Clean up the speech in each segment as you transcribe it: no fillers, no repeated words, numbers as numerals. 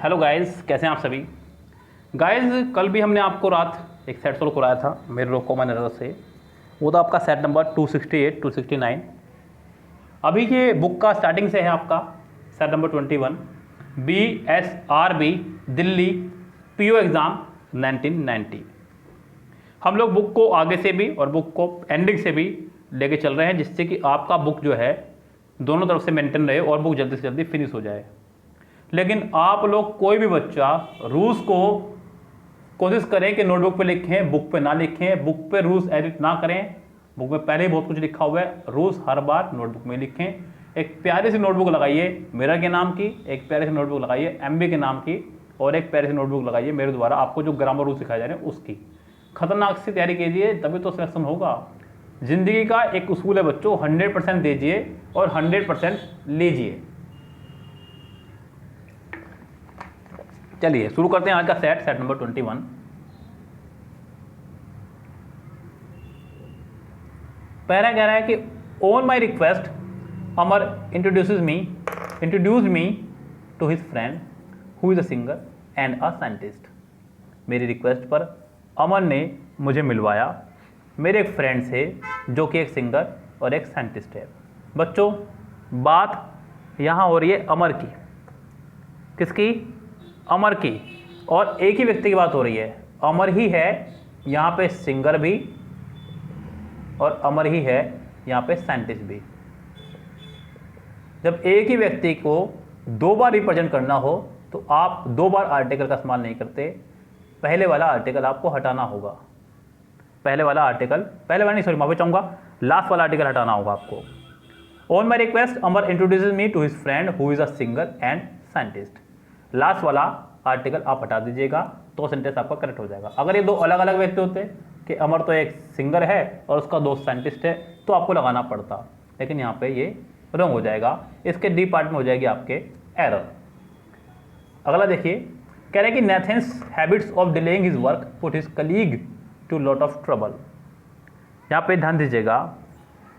Hello guys, कैसे हैं आप सभी। गाइस, कल भी हमने आपको रात एक सेट सोल्व कराया था मेरे रो कॉमन एरर से। वो था आपका सेट नंबर 268 269। अभी ये बुक का स्टार्टिंग से है आपका set number 21 BSRB Delhi PO exam 1990। हम लोग बुक को आगे से भी और बुक को एंडिंग से भी लेके चल रहे हैं, जिससे कि आपका बुक जो है दोनों तरफ से मेंटेन रहे और बुक जल्दी से जल्दी फिनिश हो जाए। लेकिन आप लोग कोई भी बच्चा रूल्स को कोशिश करें कि नोटबुक पे लिखें, बुक पे ना लिखें, बुक पे रूल्स एडिट ना करें। बुक में पहले ही बहुत कुछ लिखा हुआ है, रूल्स हर बार नोटबुक में लिखें। एक प्यारी सी नोटबुक लगाइए मेरा के नाम की, एक प्यारी सी नोटबुक लगाइए MB के नाम की, और एक प्यारी सी नोटबुक लगाइए मेरे द्वारा आपको जो ग्रामर रूल सिखाए जा रहे हैं उसकी। खतरनाक सी तैयारी कीजिए, तभी तो सिलेक्शन होगा। जिंदगी का एक उसूल है बच्चों, 100% दीजिए और 100% लीजिए। चलिए शुरू करते हैं आज का सेट नंबर 21। पहला कह रहा है कि on my request Amar introduce me to his friend who is a singer and a scientist. मेरी रिक्वेस्ट पर अमर ने मुझे मिलवाया मेरे एक फ्रेंड से जो कि एक सिंगर और एक साइंटिस्ट है। बच्चों, बात यहाँ हो रही है अमर की। किसकी? अमर की। और एक ही व्यक्ति की बात हो रही है, अमर ही है यहाँ पे सिंगर भी और अमर ही है यहाँ पे साइंटिस्ट भी। जब एक ही व्यक्ति को दो बार रिप्रेजेंट करना हो तो आप दो बार आर्टिकल का इस्तेमाल नहीं करते। पहले वाला आर्टिकल आपको हटाना होगा। माफी चाहूँगा, लास्ट वाला आर्टिकल हटाना होगा आपको। On my request Amar introduces me to his friend who is a singer and scientist. Last वाला आर्टिकल आप हटा दीजिएगा तो सेंटेंस आपका करेक्ट हो जाएगा। अगर ये दो अलग अलग व्यक्ति होते कि अमर तो एक सिंगर है और उसका दोस्त साइंटिस्ट है तो आपको लगाना पड़ता, लेकिन यहाँ पे ये रॉन्ग हो जाएगा। इसके डी पार्ट में हो जाएगी आपके एरर। अगला देखिए, कह रहे हैं कि Nathan's habits of delaying his work put his colleague to lot of trouble. यहाँ पे ध्यान दीजिएगा,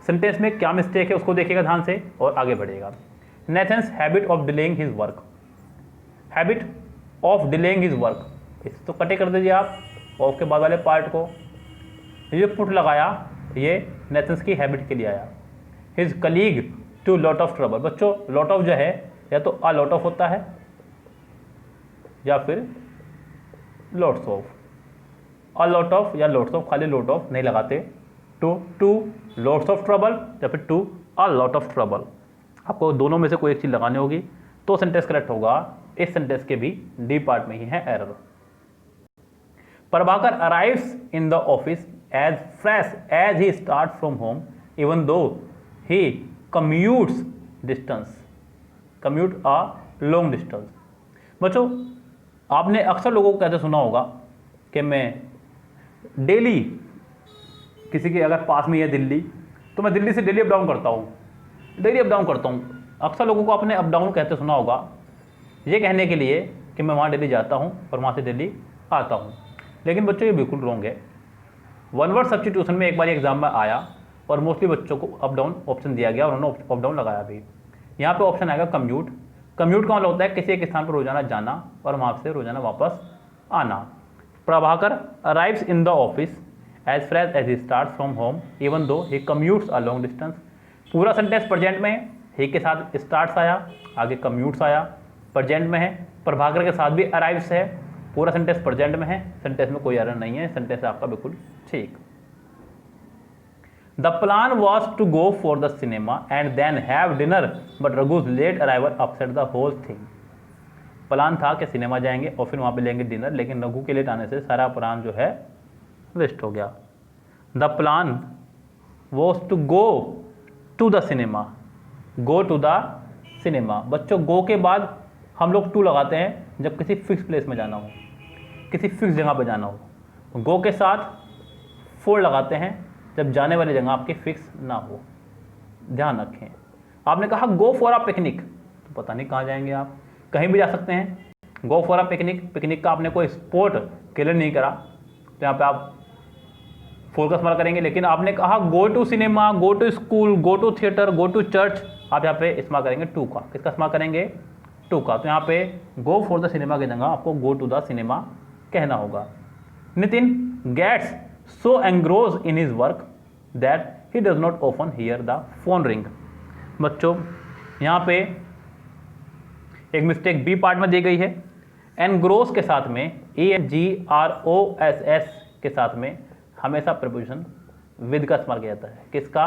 सेंटेंस में क्या मिस्टेक है उसको देखिएगा ध्यान से और आगे बढ़िएगा। Nathan's habit of delaying his work, habit of delaying his work, इस तो कटे कर दीजिए आप ऑफ के बाद वाले पार्ट को। ये पुट लगाया, ये नेथन्स की हैबिट के लिए आया। His colleague to lot of trouble. बच्चों, लॉट ऑफ जो है या तो अ लॉट ऑफ होता है या फिर lots of. A lot of या लॉट्स ऑफ, खाली लॉट ऑफ नहीं लगाते। टू लॉट्स ऑफ ट्रबल या फिर to a lot of trouble. आपको दोनों में से कोई एक चीज़ लगानी होगी तो सेंटेंस करेक्ट होगा। इस सेंटेंस के भी डी पार्ट में ही है error. Prabhakar arrives in the office as fresh as he start from home even though he commutes a long distance. बच्चों, आपने अक्सर लोगों को कहते सुना होगा कि मैं डेली, किसी के अगर पास में है दिल्ली तो मैं दिल्ली से डेली अप डाउन करता हूँ। अक्सर लोगों को आपने अप डाउन कहते सुना होगा ये कहने के लिए कि मैं वहाँ डेली जाता हूँ और वहाँ से डेली आता हूँ। लेकिन बच्चों, ये बिल्कुल रॉन्ग है। वन वर्ड सब्स्टिट्यूशन में एक बार एग्जाम में आया और मोस्टली बच्चों को अप डाउन ऑप्शन दिया गया और उन्होंने अप डाउन लगाया भी। यहाँ पे ऑप्शन आएगा कम्यूट। कम्यूट का मतलब होता है किसी एक स्थान पर रोजाना जाना और वहाँ से रोजाना वापस आना। Prabhakar arrives in the office as fresh as he start from home even though he commutes a long distance. पूरा सेंटेंस प्रेजेंट में, ही के साथ स्टार्ट्स आया, आगे कम्यूट्स आया, प्रेजेंट में है। प्रभाकर के साथ भी अराइव्स है, पूरा सेंटेंस प्रेजेंट में है। सेंटेंस में कोई एरर नहीं है, सेंटेंस आपका बिल्कुल ठीक। The plan was to go for the cinema and then have dinner but Raghu's late arrival upset the whole thing. Plan था कि सिनेमा जाएंगे और फिर वहाँ पे लेंगे डिनर, लेकिन रघु के लेट आने से सारा प्लान जो है वेस्ट हो गया। The plan was to go to the cinema, go to the cinema. बच्चों, गो के बाद हम लोग टू लगाते हैं जब किसी फिक्स प्लेस में जाना हो, किसी फिक्स जगह पर जाना हो। गो के साथ फोर लगाते हैं जब जाने वाली जगह आपकी फिक्स ना हो। ध्यान रखें। आपने कहा गो फॉर अ पिकनिक, तो पता नहीं कहाँ जाएंगे आप, कहीं भी जा सकते हैं। Go for a picnic, picnic का आपने कोई स्पॉट क्लियर नहीं करा तो यहाँ पे आप फोर का इस्तेमाल करेंगे। लेकिन आपने कहा go to cinema, go to school, go to theatre, go to church, आप यहाँ पे इस्तेमाल करेंगे टू का। किसका इस्तेमाल करेंगे? टू का, तो यहाँ पे गो फॉर द सिनेमा की जगह आपको गो टू द सिनेमा कहना होगा। Nitin gets so engrossed in his work that he does not often hear the phone ring. बच्चों यहाँ पे एक मिस्टेक बी पार्ट में दी गई है। एनग्रोस के साथ में ENGROSS के साथ में हमेशा प्रपोजिशन विद का इस्तेमाल किया जाता है। किसका?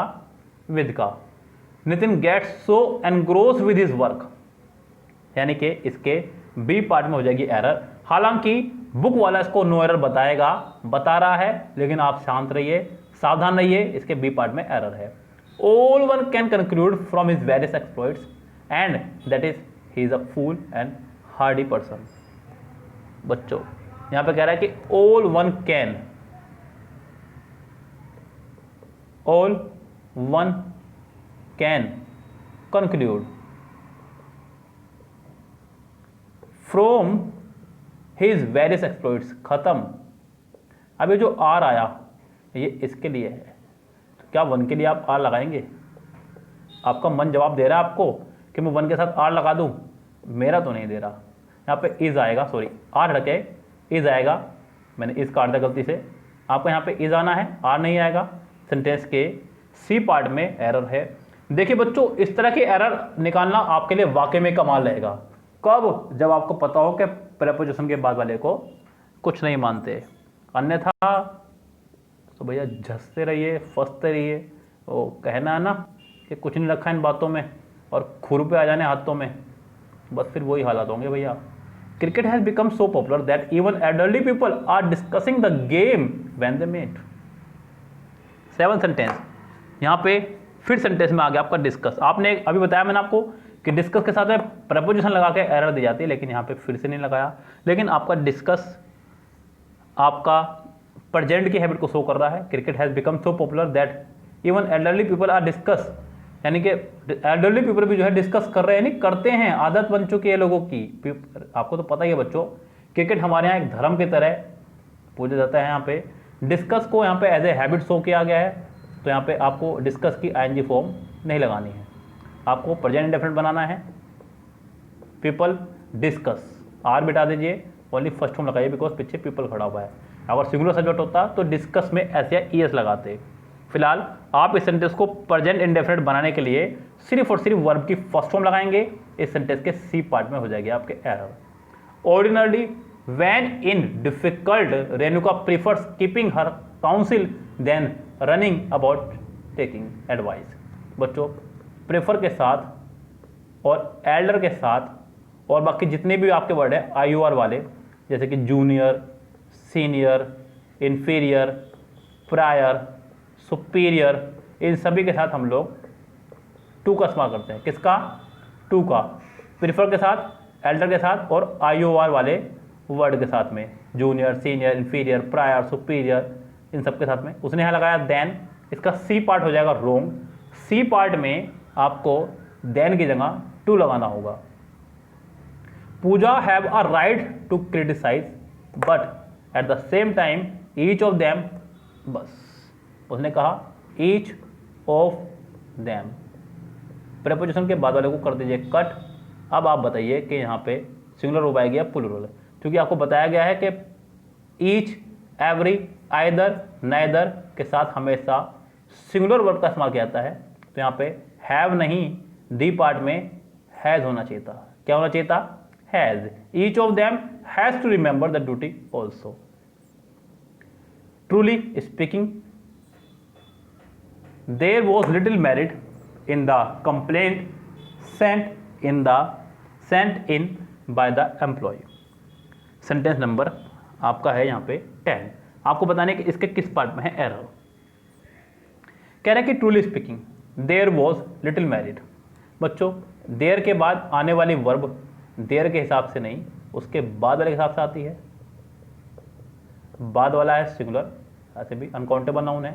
विद का। Nitin gets so engrossed with his work, यानी कि इसके बी पार्ट में हो जाएगी एरर। हालांकि बुक वाला इसको नो एरर बताएगा, बता रहा है, लेकिन आप शांत रहिए, सावधान रहिए, इसके बी पार्ट में एरर है। All one can conclude from his various exploits and that is he is a fool and hardy person. बच्चों यहां पे कह रहा है कि all one can conclude from his various exploits. खत्म। अब ये जो आर आया ये इसके लिए है, तो क्या वन के लिए आप आर लगाएंगे? आपका मन जवाब दे रहा है आपको कि मैं वन के साथ आर लगा दूं, मेरा तो नहीं दे रहा। यहाँ पे इज आएगा, सॉरी आर हटे इज आएगा, मैंने इज काट दिया गलती से। आपको यहाँ पे इज आना है, आर नहीं आएगा। सेंटेंस के सी पार्ट में एरर है। देखिए बच्चों, इस तरह की एरर निकालना आपके लिए वाकई में कमाल रहेगा। कब? जब आपको पता हो कि प्रेपोजिशन के बाद वाले को कुछ नहीं मानते, अन्यथा तो भैया झंसते रहिए, फंसते रहिए। वो कहना है ना कि कुछ नहीं रखा इन बातों में और खुर पे आ जाने हाथों में, बस फिर वही हालात होंगे भैया। Cricket has become so popular that even elderly people are discussing the game when they meet. 7 sentence. यहाँ पे फिर सेंटेंस में आ गया आपका डिस्कस। आपने अभी बताया मैंने आपको कि डिस्कस के साथ में प्रपोजिशन लगा के एरर दी जाती है, लेकिन यहाँ पे फिर से नहीं लगाया। लेकिन आपका डिस्कस आपका प्रेजेंट की हैबिट को शो कर रहा है। Cricket has become so popular that even elderly people are discuss, यानी कि एल्डरली पीपल भी जो है डिस्कस कर रहे हैं, नहीं करते हैं, आदत बन चुकी है लोगों की। आपको तो पता ही है बच्चों, क्रिकेट हमारे यहाँ एक धर्म की तरह पूजा जाता है। यहाँ पे डिस्कस को यहाँ पे एज ए हैबिट शो किया गया है, तो यहाँ पे आपको डिस्कस की आईएनजी फॉर्म नहीं लगानी है, आपको प्रेजेंट इंडेफिनिट बनाना है। पीपल डिस्कस, आर बिटा दीजिए, ओनली फर्स्ट फॉर्म लगाइए बिकॉज पीछे पीपल खड़ा हुआ है। अगर सिंगुलर सब्जेक्ट होता तो डिस्कस में एस या ईएस लगाते। फिलहाल आप इस सेंटेंस को प्रेजेंट इंडेफिनिट बनाने के लिए सिर्फ और सिर्फ वर्ब की फर्स्ट फॉर्म लगाएंगे। इस सेंटेंस के सी पार्ट में हो जाएगी आपके error. Ordinarily when in difficult Renuka prefers keeping her council then running about taking advice. बच्चों प्रेफर के साथ और एल्डर के साथ और बाकी जितने भी आपके वर्ड है IOR वाले, जैसे कि junior, senior, inferior, prior, superior, इन सभी के साथ हम लोग टू का इस्तेमाल करते हैं। किसका? टू का। प्रीफर के साथ, एल्डर के साथ और IOR वाले वर्ड के साथ में, junior, senior, inferior, prior, superior, इन सब के साथ में। उसने यहाँ लगाया देन, इसका सी पार्ट हो जाएगा रोंग। सी पार्ट में आपको देन की जगह टू लगाना होगा। Pooja have a right to criticize but at the same time each of them, बस उसने कहा ईच ऑफ देम। प्रेपोजिशन के बाद वाले को कर दीजिए कट। अब आप बताइए कि यहाँ पे सिंगुलर वर्ब आएगी या प्लूरल, क्योंकि आपको बताया गया है कि ईच, एवरी, आइदर, नाइदर के साथ हमेशा सिंगुलर वर्ब का इस्तेमाल किया जाता है। तो यहाँ पे हैव नहीं, डी पार्ट में हैज होना चाहिए था। क्या होना चाहिए था? Has. Each of them has to remember the duty also. Truly speaking, there was little merit in the complaint sent in by the employ. Sentence number आपका है यहाँ पे 10। आपको बताने कि इसके किस पार्ट में है एरर। कह रहे हैं कि truly speaking there was little merit. बच्चों देयर के बाद आने वाली वर्ब देयर के हिसाब से नहीं, उसके बाद वाले के हिसाब से आती है। बाद वाला है सिंगुलर, ऐसे भी अनकाउंटेबल नाउन है,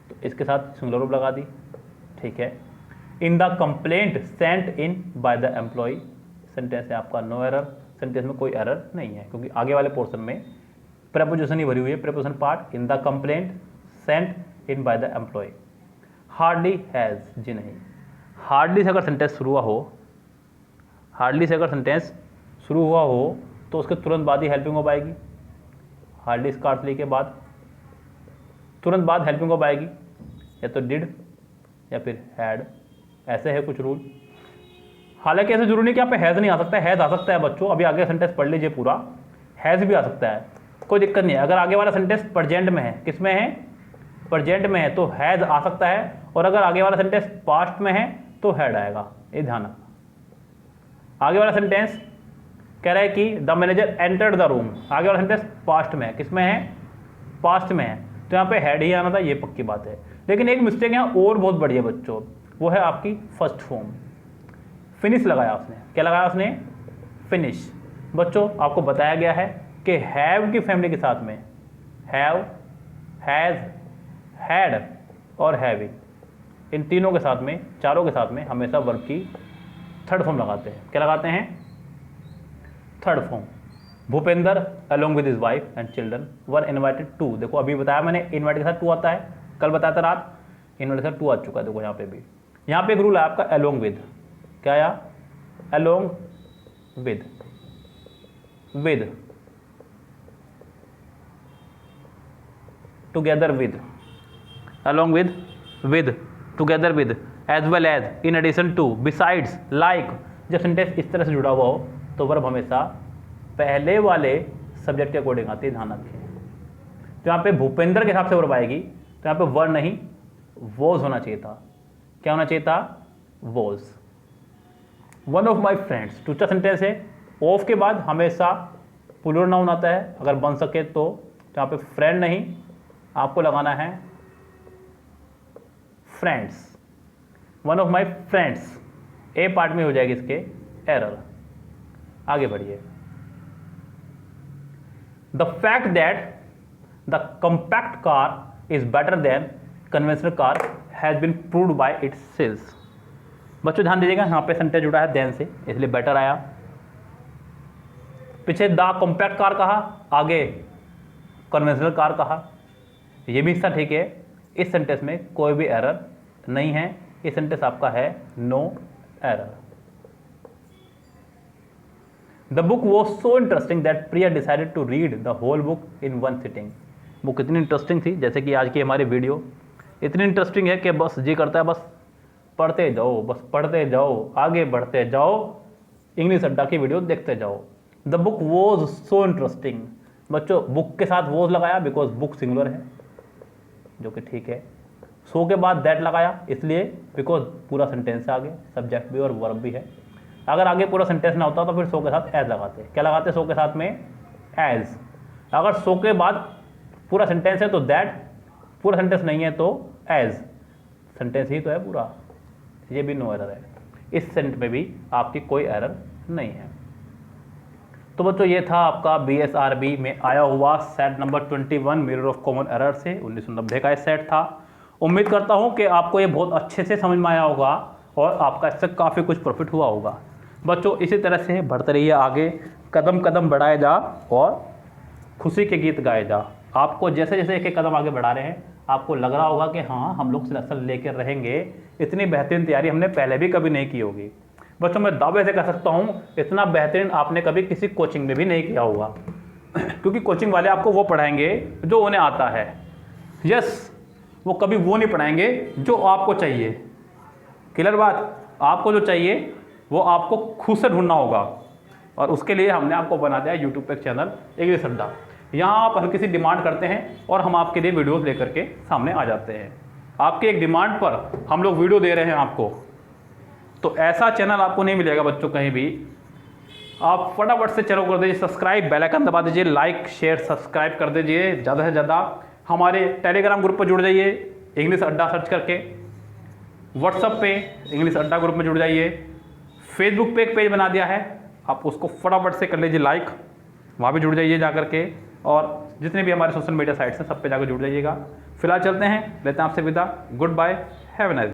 तो इसके साथ सिंगुलर वर्ब लगा दी, ठीक है। In the complaint sent in by the employ, sentence है आपका नो एरर। सेंटेंस में कोई एरर नहीं है क्योंकि आगे वाले पोर्शन में प्रेपोजिशन ही भरी हुई है। Preposition part in the complaint sent in by the employee. Hardly has, जी नहीं, हार्डली से अगर सेंटेंस शुरू हुआ हो, हार्डली से अगर सेंटेंस शुरू हुआ हो तो उसके तुरंत बाद ही हेल्पिंग वर्ब आएगी। हार्डली स्कार्सली के बाद तुरंत बाद हेल्पिंग वर्ब आएगी, या तो डिड या फिर हैड, ऐसे है कुछ रूल। हालांकि ऐसे जरूरी नहीं कि यहाँ पे हैज़ नहीं आ सकता है, हैज़ आ सकता है बच्चों। अभी आगे सेंटेंस पढ़ लीजिए पूरा, हैज़ भी आ सकता है, कोई दिक्कत नहीं है। अगर आगे वाला सेंटेंस प्रेजेंट में है, किस में है, प्रेजेंट में है, तो हैज़ आ सकता है, और अगर आगे वाला सेंटेंस पास्ट में है तो हैड आएगा, ये ध्यान रखना। आगे वाला सेंटेंस कह रहा है कि the manager entered the room, आगे वाला सेंटेंस पास्ट में है, किस में है, पास्ट में है, तो यहाँ पे हैड ही आना था, ये पक्की बात है। लेकिन एक मिस्टेक यहाँ और बहुत बड़ी है बच्चों, वो है आपकी फर्स्ट फॉर्म, फिनिश लगाया उसने। क्या लगाया उसने, फिनिश। बच्चों आपको बताया गया है कि हैव की फैमिली के साथ में हैव, हैज़, हैड और हैविंग, इन तीनों के साथ में, चारों के साथ में हमेशा वर्ब की थर्ड फॉर्म लगाते हैं। क्या लगाते हैं, third form. Bhupendra along with his wife and children were invited to, देखो अभी बताया मैंने इनवाइट के साथ टू आता है, कल बताया था रात, इनवाइट के साथ टू आ चुका है। देखो यहाँ पे भी, यहाँ पे एक रूल है आपका अलोंग विद, क्या आया, along with, with, together with, along with, together with, as well as, in addition to, besides, like. जब सेंटेंस इस तरह से जुड़ा हुआ हो तो वर्ब हमेशा पहले वाले सब्जेक्ट के अकॉर्डिंग आती है, ध्यान रखें। तो यहाँ पे भूपेंद्र के हिसाब से वर्ब आएगी, तो यहाँ पे वर नहीं वॉज होना चाहिए था। क्या होना चाहिए था, was. One of my friends, टूचा सेंटेंस है, ऑफ के बाद हमेशा प्लूरल नाउन आता है, अगर बन सके तो यहाँ पे फ्रेंड नहीं, आपको लगाना है friends. One of my friends, A part में हो जाएगी इसके एरर। आगे बढ़िए। The fact that the compact car is better than conventional car has been proved by its sales. बच्चों ध्यान दीजिएगा, यहाँ पे सेंटेंस जुड़ा है देन से, इसलिए बेटर आया। पीछे द कॉम्पैक्ट कार कहा, आगे कन्वेंशनल कार कहा, ये भी हिस्सा ठीक है। इस सेंटेंस में कोई भी एरर नहीं है, ये सेंटेंस आपका है no error. The book was so interesting that Priya decided to read the whole book in one sitting. Book इतनी इंटरेस्टिंग थी, जैसे कि आज की हमारी वीडियो इतनी इंटरेस्टिंग है कि बस जी करता है बस पढ़ते जाओ, बस पढ़ते जाओ, आगे बढ़ते जाओ, इंग्लिश अड्डा की वीडियो देखते जाओ। The book was so interesting, बच्चों बुक के साथ वॉज लगाया बिकॉज बुक सिंगुलर है, जो कि ठीक है। सो के बाद दैट लगाया इसलिए बिकॉज पूरा सेंटेंस है आगे, सब्जेक्ट भी और वर्ब भी है। अगर आगे पूरा सेंटेंस ना होता तो फिर सो के साथ एज लगाते। क्या लगाते सो के साथ में, एज। अगर सो के बाद पूरा सेंटेंस है तो दैट, पूरा सेंटेंस नहीं है तो एज, सेंटेंस ही तो है पूरा, ये भी नो एरर है। इस सेंटेंस में भी आपकी कोई एरर नहीं है। तो बच्चों ये था आपका BSRB में आया हुआ set number 21 mirror of common error से, 1990 का ये सेट था। उम्मीद करता हूँ कि आपको ये बहुत अच्छे से समझ में आया होगा और आपका इससे काफ़ी कुछ प्रॉफिट हुआ होगा। बच्चों इसी तरह से बढ़ते रहिए आगे, कदम कदम बढ़ाए जा और खुशी के गीत गाए जा। आपको जैसे जैसे एक एक कदम आगे बढ़ा रहे हैं आपको लग रहा होगा कि हाँ हम लोग सिलेक्शन लेकर रहेंगे, इतनी बेहतरीन तैयारी हमने पहले भी कभी नहीं की होगी। बच्चों मैं दावे से कह सकता हूँ इतना बेहतरीन आपने कभी किसी कोचिंग में भी नहीं किया होगा, क्योंकि कोचिंग वाले आपको वो पढ़ाएंगे जो उन्हें आता है। यस, वो कभी वो नहीं पढ़ाएंगे जो आपको चाहिए। क्लियर बात, आपको जो चाहिए वो आपको खुद से ढूंढना होगा, और उसके लिए हमने आपको बना दिया यूट्यूब पे चैनल इंग्लिश अड्डा। यहाँ आप हल्की सी डिमांड करते हैं और हम आपके लिए वीडियोस लेकर के सामने आ जाते हैं। आपके एक डिमांड पर हम लोग वीडियो दे रहे हैं आपको, तो ऐसा चैनल आपको नहीं मिलेगा बच्चों कहीं भी। आप फटाफट से चैनल कर दीजिए सब्सक्राइब, बेल आइकन दबा दीजिए, लाइक शेयर सब्सक्राइब कर दीजिए ज़्यादा से ज़्यादा। हमारे टेलीग्राम ग्रुप पर जुड़ जाइए, इंग्लिश अड्डा सर्च करके। व्हाट्सएप पे इंग्लिश अड्डा ग्रुप में जुड़ जाइए। फेसबुक पे एक पेज बना दिया है, आप उसको फटाफट से कर लीजिए लाइक, वहाँ भी जुड़ जाइए जा करके। और जितने भी हमारे सोशल मीडिया साइट्स हैं सब पे जाकर जुड़ जाइएगा। फिलहाल चलते हैं, लेते हैं आपसे विदा। Goodbye, have a nice.